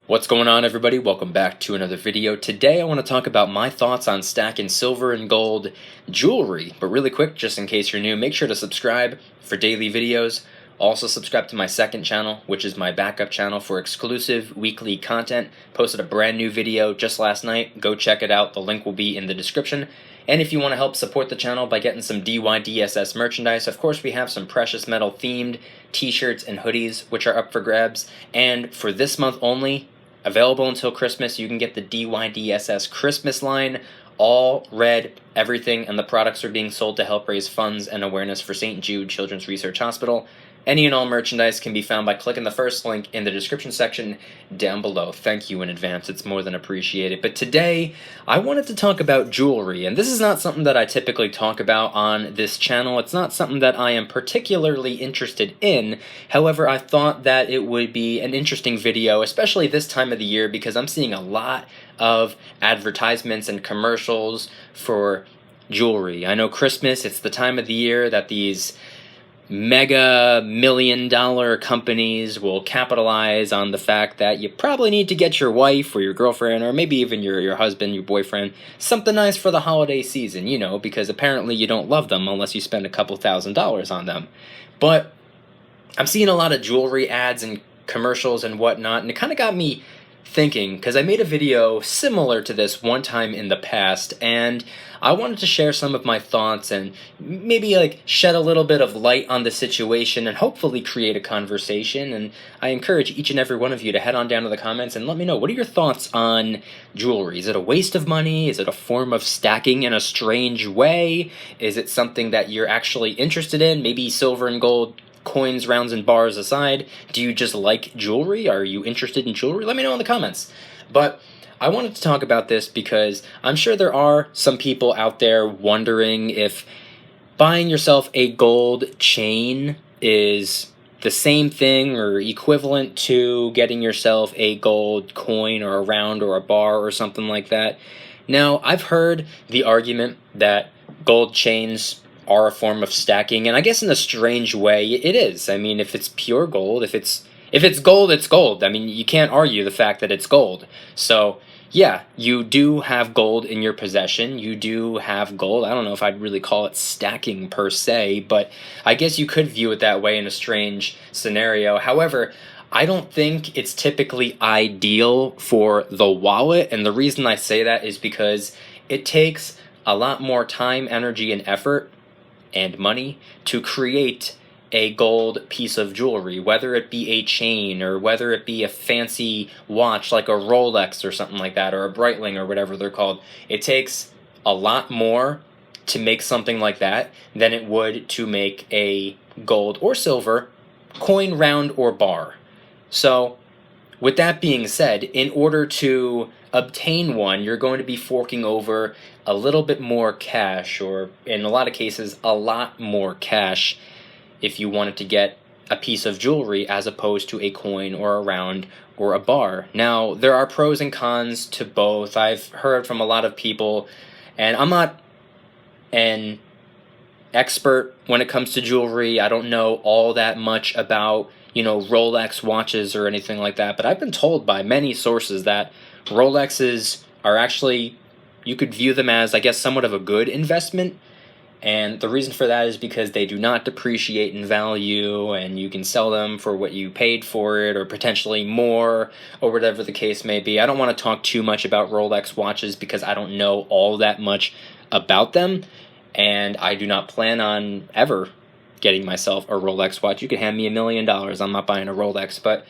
What's going on, everybody? Welcome back to another video. Today I want to talk about my thoughts on stacking silver and gold jewelry. But really quick, just in case you're new, make sure to subscribe for daily videos. Also subscribe to my second channel, which is my backup channel for exclusive weekly content. Posted a brand new video just last night. Go check it out. The link will be in the description. And if you want to help support the channel by getting some DYDSS merchandise, of course we have some precious metal themed t-shirts and hoodies which are up for grabs. And for this month only, available until Christmas, you can get the DYDSS Christmas line, all red, everything, and the products are being sold to help raise funds and awareness for St. Jude Children's Research Hospital. Any and all merchandise can be found by clicking the first link in the description section down below. Thank you in advance, it's more than appreciated. But today, I wanted to talk about jewelry, and this is not something that I typically talk about on this channel. It's not something that I am particularly interested in. However, I thought that it would be an interesting video, especially this time of the year, because I'm seeing a lot of advertisements and commercials for jewelry. I know Christmas, it's the time of the year that these mega $1,000,000 companies will capitalize on the fact that you probably need to get your wife or your girlfriend or maybe even your husband, your boyfriend, something nice for the holiday season, you know, because apparently you don't love them unless you spend a couple $1,000s on them. But I'm seeing a lot of jewelry ads and commercials and whatnot, and it kind of got me thinking, because I made a video similar to this one time in the past, and I wanted to share some of my thoughts and maybe like shed a little bit of light on the situation and hopefully create a conversation. And I encourage each and every one of you to head on down to the comments and let me know, what are your thoughts on jewelry? Is it a waste of money? Is it a form of stacking in a strange way? Is it something that you're actually interested in? Maybe silver and gold, coins, rounds, and bars aside, do you just like jewelry? Are you interested in jewelry? Let me know in the comments. But I wanted to talk about this because I'm sure there are some people out there wondering if buying yourself a gold chain is the same thing or equivalent to getting yourself a gold coin or a round or a bar or something like that. Now, I've heard the argument that gold chains are a form of stacking, and I guess in a strange way it is. I mean, if it's pure gold, if it's gold, it's gold. I mean, you can't argue the fact that it's gold. So yeah, you do have gold in your possession. You do have gold. I don't know if I'd really call it stacking per se, but I guess you could view it that way in a strange scenario. However, I don't think it's typically ideal for the wallet, and the reason I say that is because it takes a lot more time, energy, and effort and money to create a gold piece of jewelry, whether it be a chain or whether it be a fancy watch like a Rolex or something like that, or a Breitling or whatever they're called. It takes a lot more to make something like that than it would to make a gold or silver coin, round, or bar. So with that being said, in order to obtain one, you're going to be forking over a little bit more cash, or in a lot of cases, a lot more cash, if you wanted to get a piece of jewelry as opposed to a coin or a round or a bar. Now, there are pros and cons to both. I've heard from a lot of people, and I'm not an expert when it comes to jewelry. I don't know all that much about, you know, Rolex watches or anything like that, but I've been told by many sources that Rolexes are actually, you could view them as, I guess, somewhat of a good investment. And the reason for that is because they do not depreciate in value, and you can sell them for what you paid for it, or potentially more, or whatever the case may be. I don't want to talk too much about Rolex watches because I don't know all that much about them, and I do not plan on ever getting myself a Rolex watch. You could hand me $1,000,000, I'm not buying a Rolex, but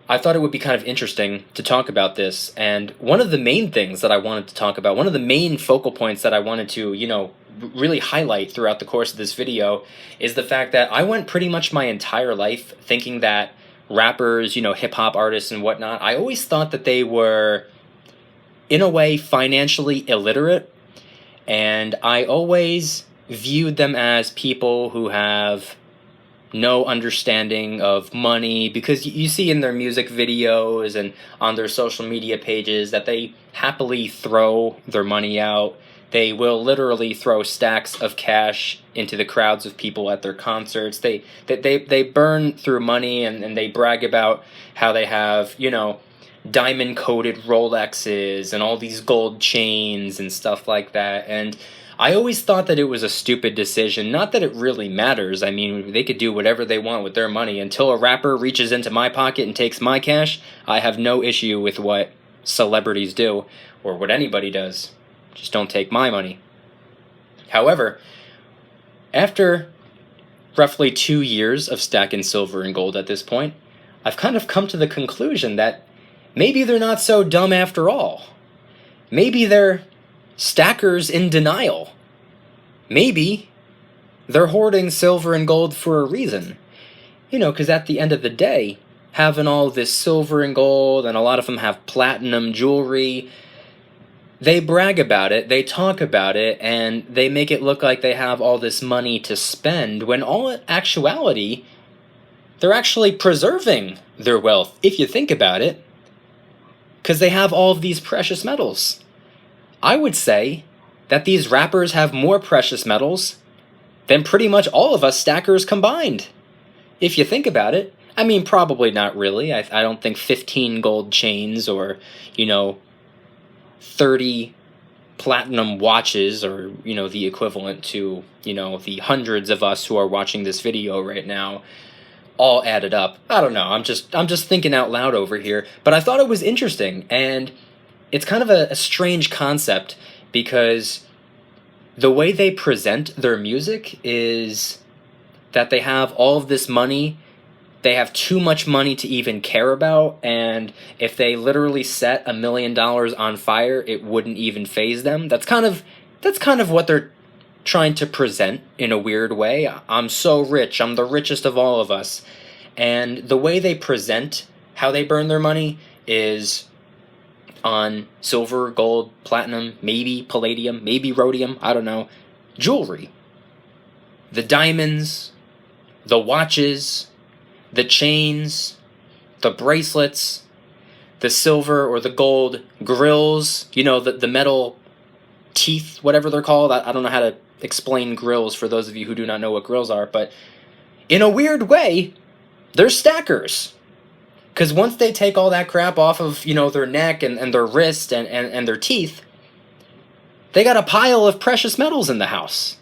I thought it would be kind of interesting to talk about this. And one of the main things that I wanted to talk about, one of the main focal points that I wanted to, you know, really highlight throughout the course of this video is the fact that I went pretty much my entire life thinking that rappers, you know, hip-hop artists and whatnot, I always thought that they were, in a way, financially illiterate. And I always viewed them as people who have no understanding of money, because you see in their music videos and on their social media pages that they happily throw their money out. They will literally throw stacks of cash into the crowds of people at their concerts. They burn through money, and they brag about how they have, you know, diamond-coated Rolexes and all these gold chains and stuff like that. And I always thought that it was a stupid decision. Not that it really matters. I mean, they could do whatever they want with their money. Until a rapper reaches into my pocket and takes my cash, I have no issue with what celebrities do or what anybody does. Just don't take my money. However, after roughly 2 years of stacking silver and gold at this point, I've kind of come to the conclusion that maybe they're not so dumb after all. Maybe they're stackers in denial. Maybe they're hoarding silver and gold for a reason. You know, because at the end of the day, having all this silver and gold, and a lot of them have platinum jewelry, they brag about it, they talk about it, and they make it look like they have all this money to spend, when all actuality, they're actually preserving their wealth, if you think about it, because they have all of these precious metals. I would say that these rappers have more precious metals than pretty much all of us stackers combined. If you think about it. I mean, probably not really. I don't think 15 gold chains or, 30 platinum watches or, the equivalent to, the hundreds of us who are watching this video right now all added up. I don't know. I'm just thinking out loud over here. But I thought it was interesting, and it's kind of a strange concept because the way they present their music is that they have all of this money. They have too much money to even care about, and if they literally set $1 million on fire, it wouldn't even faze them. That's kind of what they're trying to present in a weird way. I'm so rich. I'm the richest of all of us. And the way they present how they burn their money is on silver, gold, platinum, maybe palladium, maybe rhodium, I don't know, jewelry. The diamonds, the watches, the chains, the bracelets, the silver or the gold grills, the metal teeth, whatever they're called. I don't know how to explain grills for those of you who do not know what grills are, but in a weird way, they're stackers. Because once they take all that crap off of, their neck and their wrist and their teeth, they got a pile of precious metals in the house.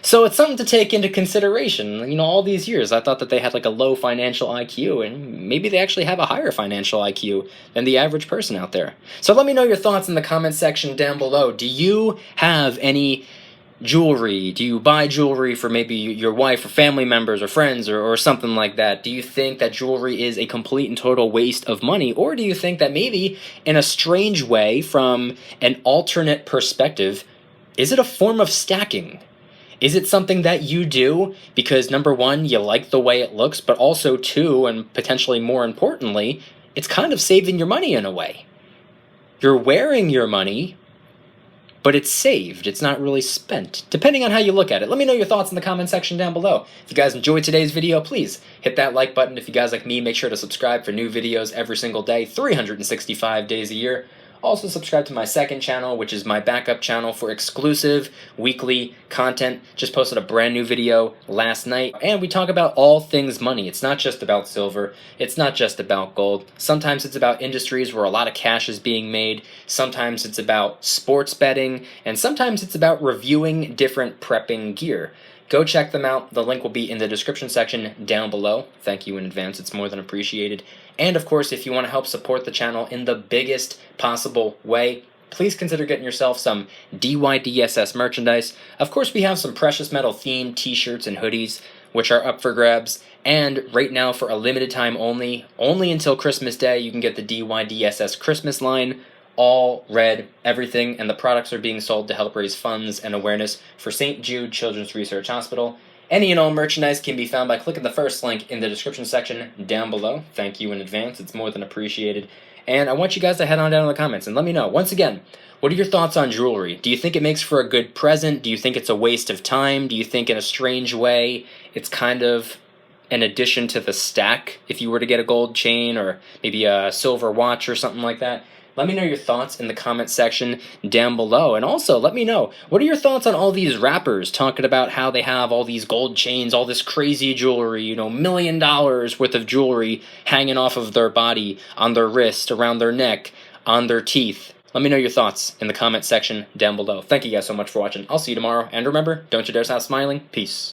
So it's something to take into consideration. All these years, I thought that they had like a low financial IQ, and maybe they actually have a higher financial IQ than the average person out there. So let me know your thoughts in the comment section down below. Do you have any jewelry? Do you buy jewelry for maybe your wife or family members or friends or something like that? Do you think that jewelry is a complete and total waste of money? Or do you think that maybe in a strange way, from an alternate perspective, is it a form of stacking? Is it something that you do because, number one, you like the way it looks, but also, two, and potentially more importantly, it's kind of saving your money in a way. You're wearing your money, but it's saved. It's not really spent, depending on how you look at it. Let me know your thoughts in the comment section down below. If you guys enjoyed today's video, please hit that like button. If you guys like me, make sure to subscribe for new videos every single day, 365 days a year. Also subscribe to my second channel, which is my backup channel for exclusive weekly content. Just posted a brand new video last night, and we talk about all things money. It's not just about silver. It's not just about gold. Sometimes it's about industries where a lot of cash is being made. Sometimes it's about sports betting, and sometimes it's about reviewing different prepping gear. Go check them out. The link will be in the description section down below. Thank you in advance. It's more than appreciated. And of course, if you want to help support the channel in the biggest possible way, please consider getting yourself some DYDSS merchandise. Of course, we have some precious metal themed t-shirts and hoodies, which are up for grabs. And right now, for a limited time only until Christmas Day, you can get the DYDSS Christmas line, all red, everything, and the products are being sold to help raise funds and awareness for St. Jude Children's Research Hospital. Any and all merchandise can be found by clicking the first link in the description section down below. Thank you in advance. It's more than appreciated. And I want you guys to head on down in the comments and let me know, once again, what are your thoughts on jewelry? Do you think it makes for a good present? Do you think it's a waste of time? Do you think in a strange way it's kind of an addition to the stack if you were to get a gold chain or maybe a silver watch or something like that? Let me know your thoughts in the comment section down below. And also, let me know, what are your thoughts on all these rappers talking about how they have all these gold chains, all this crazy jewelry, you know, $1 million worth of jewelry hanging off of their body, on their wrist, around their neck, on their teeth. Let me know your thoughts in the comment section down below. Thank you guys so much for watching. I'll see you tomorrow. And remember, don't you dare stop smiling. Peace.